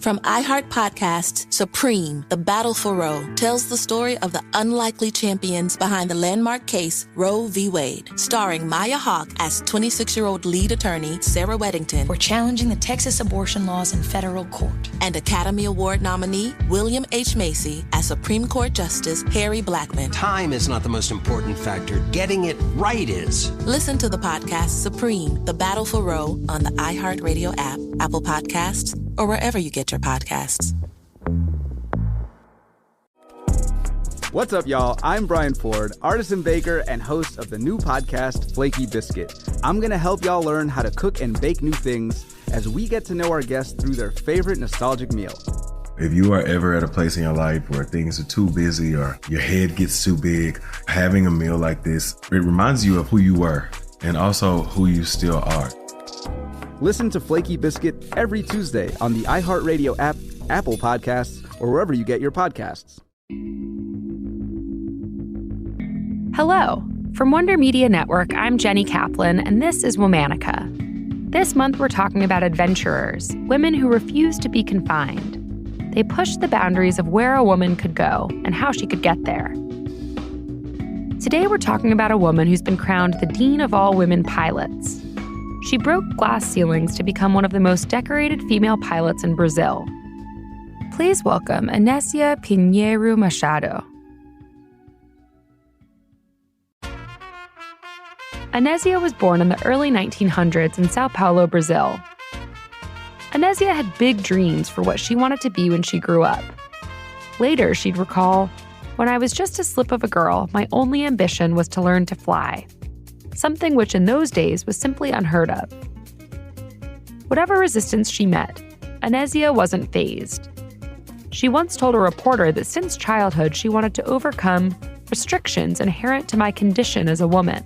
From iHeart Podcasts, Supreme, The Battle for Roe, tells the story of the unlikely champions behind the landmark case Roe v. Wade. Starring Maya Hawke as 26-year-old lead attorney Sarah Weddington. We're challenging the Texas abortion laws in federal court. And Academy Award nominee William H. Macy as Supreme Court Justice Harry Blackmun. Time is not the most important factor. Getting it right is. Listen to the podcast Supreme, The Battle for Roe on the iHeartRadio app, Apple Podcasts, or wherever you get your podcasts. What's up, y'all? I'm Brian Ford, artisan baker and host of the new podcast, Flaky Biscuit. I'm going to help y'all learn how to cook and bake new things as we get to know our guests through their favorite nostalgic meal. If you are ever at a place in your life where things are too busy or your head gets too big, having a meal like this, it reminds you of who you were and also who you still are. Listen to Flaky Biscuit every Tuesday on the iHeartRadio app, Apple Podcasts, or wherever you get your podcasts. Hello. From Wonder Media Network, I'm Jenny Kaplan, and this is Womanica. This month, we're talking about adventurers, women who refuse to be confined. They push the boundaries of where a woman could go and how she could get there. Today, we're talking about a woman who's been crowned the Dean of all women pilots. She broke glass ceilings to become one of the most decorated female pilots in Brazil. Please welcome Anésia Pinheiro Machado. Anésia was born in the early 1900s in Sao Paulo, Brazil. Anésia had big dreams for what she wanted to be when she grew up. Later, she'd recall, "When I was just a slip of a girl, my only ambition was to learn to fly," something which in those days was simply unheard of. Whatever resistance she met, Anésia wasn't fazed. She once told a reporter that since childhood she wanted to overcome restrictions inherent to my condition as a woman.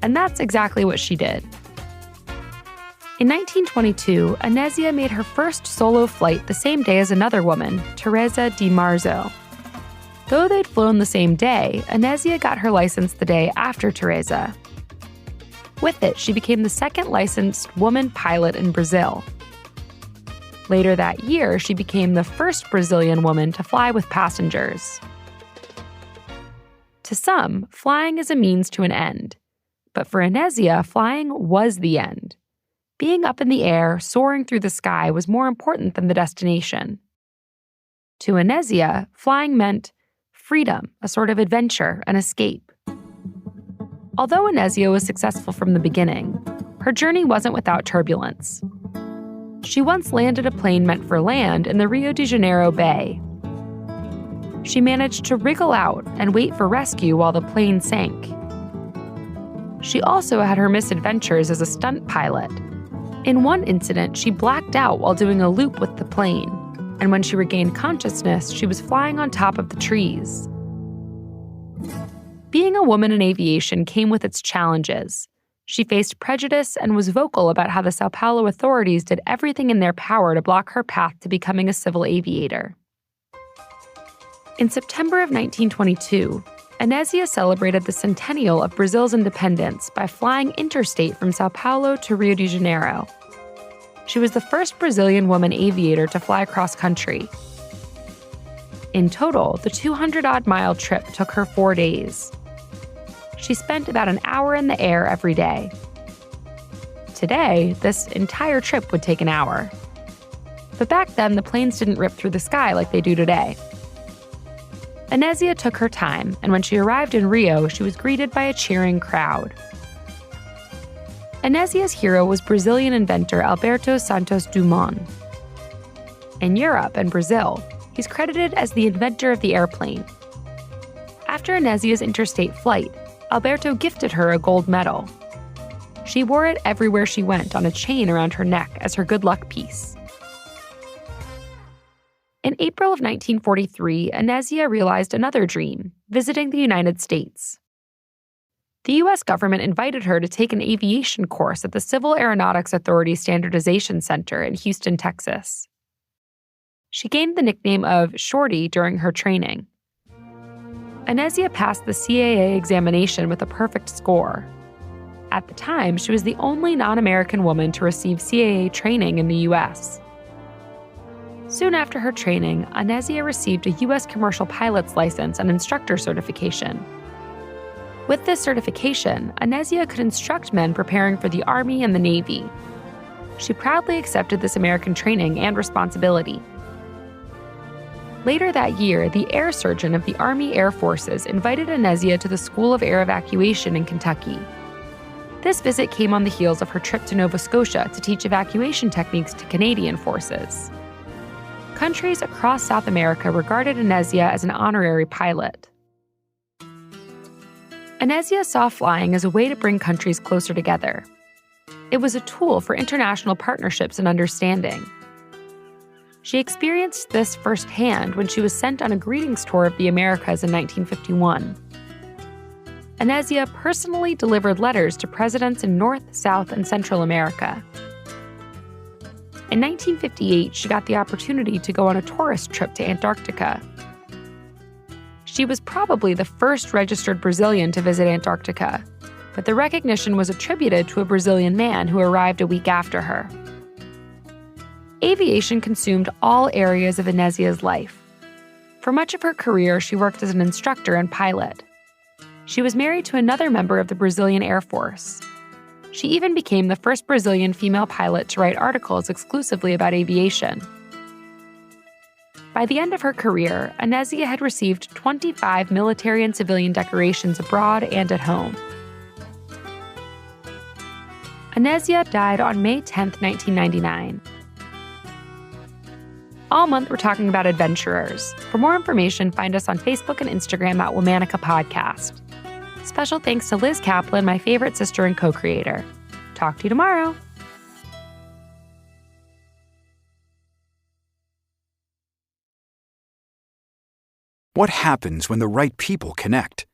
And that's exactly what she did. In 1922, Anésia made her first solo flight the same day as another woman, Teresa de Marzo. Though they'd flown the same day, Anésia got her license the day after Teresa. With it, she became the second licensed woman pilot in Brazil. Later that year, she became the first Brazilian woman to fly with passengers. To some, flying is a means to an end. But for Anésia, flying was the end. Being up in the air, soaring through the sky, was more important than the destination. To Anésia, flying meant freedom, a sort of adventure, an escape. Although Anésia was successful from the beginning, her journey wasn't without turbulence. She once landed a plane meant for land in the Rio de Janeiro Bay. She managed to wriggle out and wait for rescue while the plane sank. She also had her misadventures as a stunt pilot. In one incident, she blacked out while doing a loop with the plane, and when she regained consciousness, she was flying on top of the trees. Being a woman in aviation came with its challenges. She faced prejudice and was vocal about how the Sao Paulo authorities did everything in their power to block her path to becoming a civil aviator. In September of 1922, Anésia celebrated the centennial of Brazil's independence by flying interstate from Sao Paulo to Rio de Janeiro. She was the first Brazilian woman aviator to fly cross-country. In total, the 200-odd-mile trip took her 4 days. She spent about an hour in the air every day. Today, this entire trip would take an hour. But back then, the planes didn't rip through the sky like they do today. Anésia took her time, and when she arrived in Rio, she was greeted by a cheering crowd. Anésia's hero was Brazilian inventor Alberto Santos Dumont. In Europe and Brazil, he's credited as the inventor of the airplane. After Anésia's interstate flight, Alberto gifted her a gold medal. She wore it everywhere she went on a chain around her neck as her good luck piece. In April of 1943, Anésia realized another dream, visiting the United States. The U.S. government invited her to take an aviation course at the Civil Aeronautics Authority Standardization Center in Houston, Texas. She gained the nickname of Shorty during her training. Anésia passed the CAA examination with a perfect score. At the time, she was the only non-American woman to receive CAA training in the U.S. Soon after her training, Anésia received a U.S. commercial pilot's license and instructor certification. With this certification, Anésia could instruct men preparing for the Army and the Navy. She proudly accepted this American training and responsibility. Later that year, the air surgeon of the Army Air Forces invited Anésia to the School of Air Evacuation in Kentucky. This visit came on the heels of her trip to Nova Scotia to teach evacuation techniques to Canadian forces. Countries across South America regarded Anésia as an honorary pilot. Anésia saw flying as a way to bring countries closer together. It was a tool for international partnerships and understanding. She experienced this firsthand when she was sent on a greetings tour of the Americas in 1951. Anésia personally delivered letters to presidents in North, South, and Central America. In 1958, she got the opportunity to go on a tourist trip to Antarctica. She was probably the first registered Brazilian to visit Antarctica, but the recognition was attributed to a Brazilian man who arrived a week after her. Aviation consumed all areas of Anésia's life. For much of her career, she worked as an instructor and pilot. She was married to another member of the Brazilian Air Force. She even became the first Brazilian female pilot to write articles exclusively about aviation. By the end of her career, Anésia had received 25 military and civilian decorations abroad and at home. Anésia died on May 10, 1999. All month, we're talking about adventurers. For more information, find us on Facebook and Instagram at Womanica Podcast. Special thanks to Liz Kaplan, my favorite sister and co-creator. Talk to you tomorrow. What happens when the right people connect?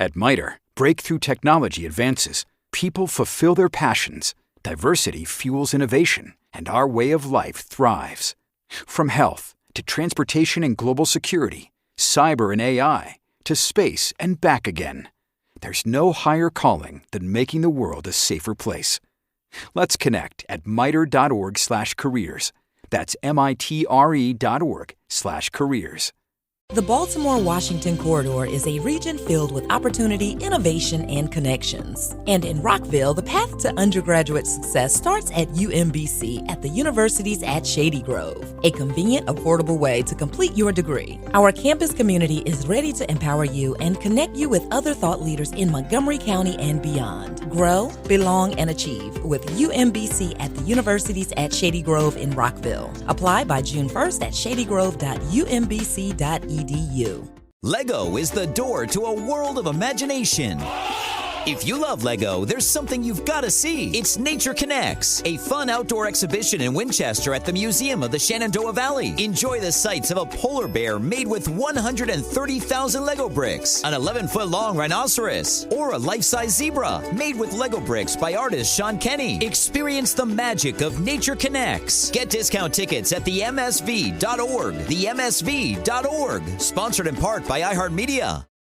At MITRE, breakthrough technology advances, people fulfill their passions, diversity fuels innovation, and our way of life thrives. From health to transportation and global security, cyber and AI, to space and back again. There's no higher calling than making the world a safer place. Let's connect at mitre.org/careers. That's MITRE.org/careers. The Baltimore-Washington corridor is a region filled with opportunity, innovation, and connections. And in Rockville, the path to undergraduate success starts at UMBC at the universities at Shady Grove, a convenient, affordable way to complete your degree. Our campus community is ready to empower you and connect you with other thought leaders in Montgomery County and beyond. Grow, belong, and achieve with UMBC at the universities at Shady Grove in Rockville. Apply by June 1st at shadygrove.umbc.edu. Lego is the door to a world of imagination. If you love Lego, there's something you've got to see. It's Nature Connects, a fun outdoor exhibition in Winchester at the Museum of the Shenandoah Valley. Enjoy the sights of a polar bear made with 130,000 Lego bricks, an 11-foot-long rhinoceros, or a life-size zebra made with Lego bricks by artist Sean Kenny. Experience the magic of Nature Connects. Get discount tickets at themsv.org. Themsv.org. Sponsored in part by iHeartMedia.